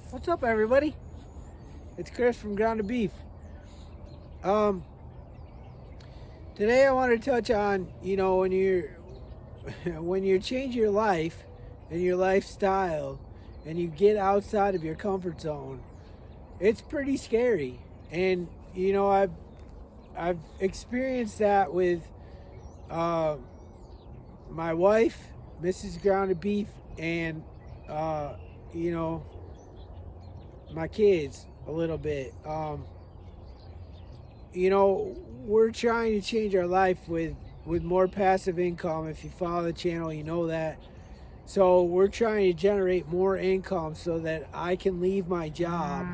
What's up, everybody? It's Chris from Grounded Beef. Um, Today I want to touch on, when you're when you change your life and your lifestyle and you get outside of your comfort zone, it's pretty scary. And I've experienced that with uh, my wife, Mrs. Grounded Beef, and uh, you know my kids a little bit. We're trying to change our life with more passive income. If you follow the channel, you know that. So we're trying to generate more income so that I can leave my job,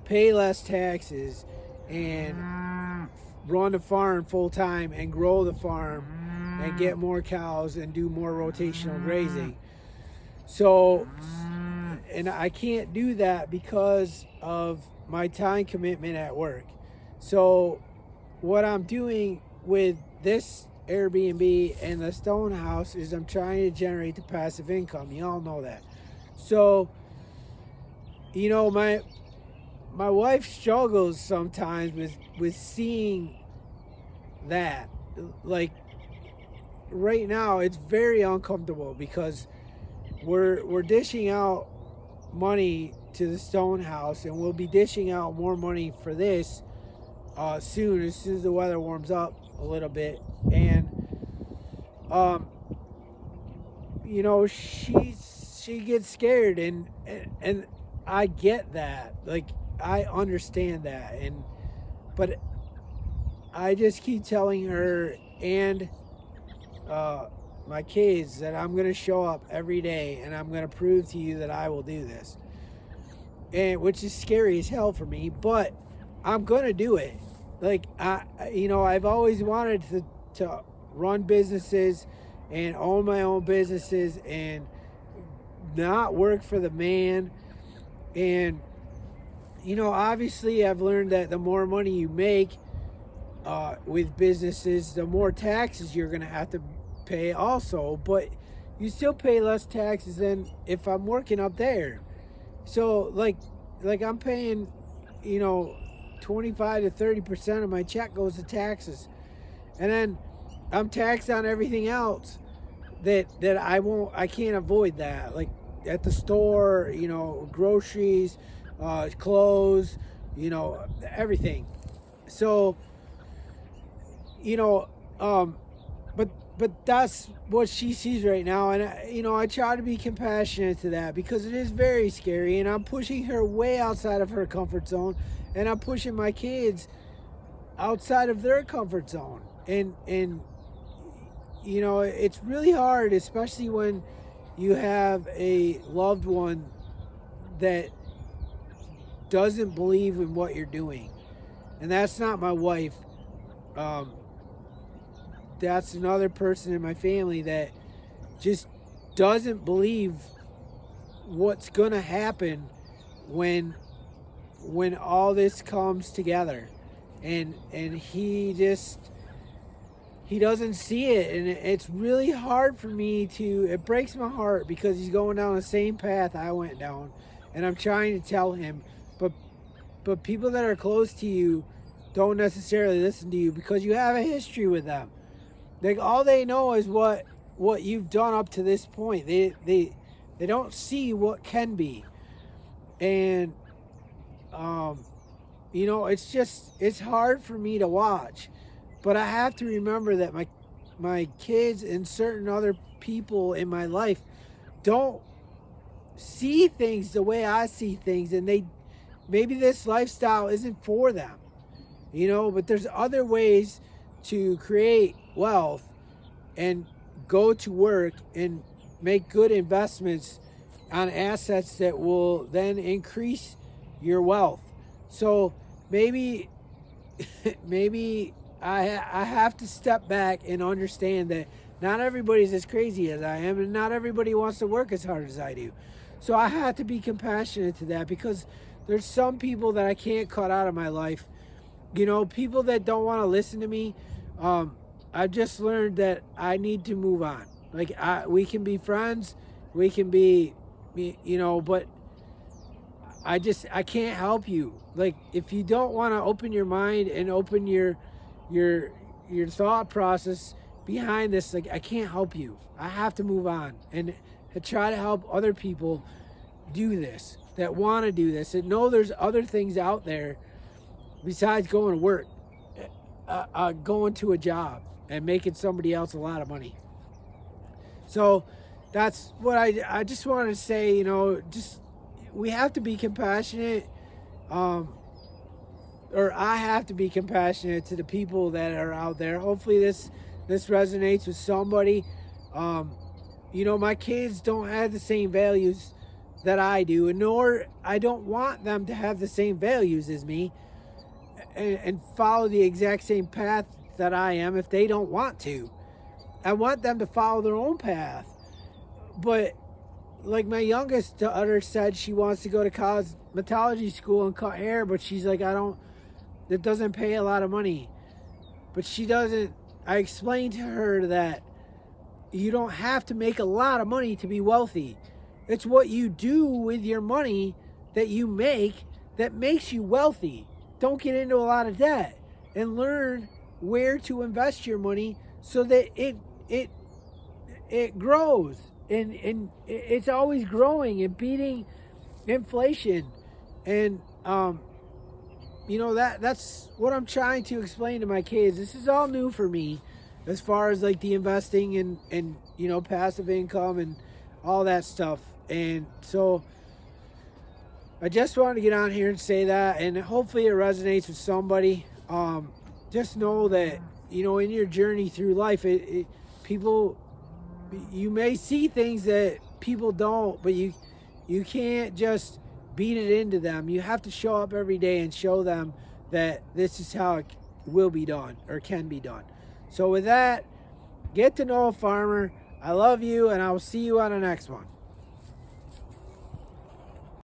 pay less taxes, and run the farm full time and grow the farm and get more cows and do more rotational grazing. So, and I can't do that because of my time commitment at work. So what I'm doing with this Airbnb and the Stone House is I'm trying to generate the passive income. You all know that. So, my wife struggles sometimes with seeing that. Like right now, it's very uncomfortable because we're dishing out money to the Stone House, and we'll be dishing out more money for this soon as the weather warms up a little bit. And she gets scared, and I get that. Like, I understand that, but I just keep telling her and my kids that I'm going to show up every day and I'm going to prove to you that I will do this. And which is scary as hell for me, but I'm going to do it. Like, I've always wanted to run businesses and own my own businesses and not work for the man. And, obviously I've learned that the more money you make with businesses, the more taxes you're going to have to pay also, but you still pay less taxes than if I'm working up there. So like I'm paying, 25 to 30% of my check goes to taxes, and then I'm taxed on everything else that I can't avoid that, like at the store, groceries, clothes, everything. So but that's what she sees right now, and I try to be compassionate to that because it is very scary, and I'm pushing her way outside of her comfort zone, and I'm pushing my kids outside of their comfort zone, and it's really hard, especially when you have a loved one that doesn't believe in what you're doing. And that's not my wife. That's another person in my family that just doesn't believe what's gonna happen when all this comes together, and he doesn't see it, and it's really hard for me it breaks my heart because he's going down the same path I went down, and I'm trying to tell him, but people that are close to you don't necessarily listen to you because you have a history with them. Like, all they know is what you've done up to this point. They don't see what can be. And it's hard for me to watch. But I have to remember that my kids and certain other people in my life don't see things the way I see things, and maybe this lifestyle isn't for them. But there's other ways to create wealth and go to work and make good investments on assets that will then increase your wealth. So maybe I have to step back and understand that not everybody's as crazy as I am, and not everybody wants to work as hard as I do. So I have to be compassionate to that because there's some people that I can't cut out of my life. People that don't want to listen to me. I've just learned that I need to move on. Like, we can be friends, we can be, but I can't help you. Like, if you don't want to open your mind and open your thought process behind this, like, I can't help you. I have to move on and try to help other people do this, that want to do this, and know there's other things out there besides going to work, going to a job and making somebody else a lot of money. So that's what I just wanted to say. You know, just, we have to be compassionate, or I have to be compassionate to the people that are out there. Hopefully this resonates with somebody. You know, my kids don't have the same values that I do, and nor I don't want them to have the same values as me and follow the exact same path that I am if they don't want to. I want them to follow their own path. But like my youngest daughter said, she wants to go to cosmetology school and cut hair, but she's like, it doesn't pay a lot of money. But she doesn't, I explained to her that you don't have to make a lot of money to be wealthy. It's what you do with your money that you make that makes you wealthy. Don't get into a lot of debt, and learn where to invest your money so that it grows, and it's always growing and beating inflation. And you know, that's what I'm trying to explain to my kids. This is all new for me, as far as like the investing and you know, passive income and all that stuff. And so I just wanted to get on here and say that, and hopefully it resonates with somebody. Just know that, you know, in your journey through life, people, you may see things that people don't, but you can't just beat it into them. You have to show up every day and show them that this is how it will be done or can be done. So with that, get to know a farmer. I love you, and I will see you on the next one.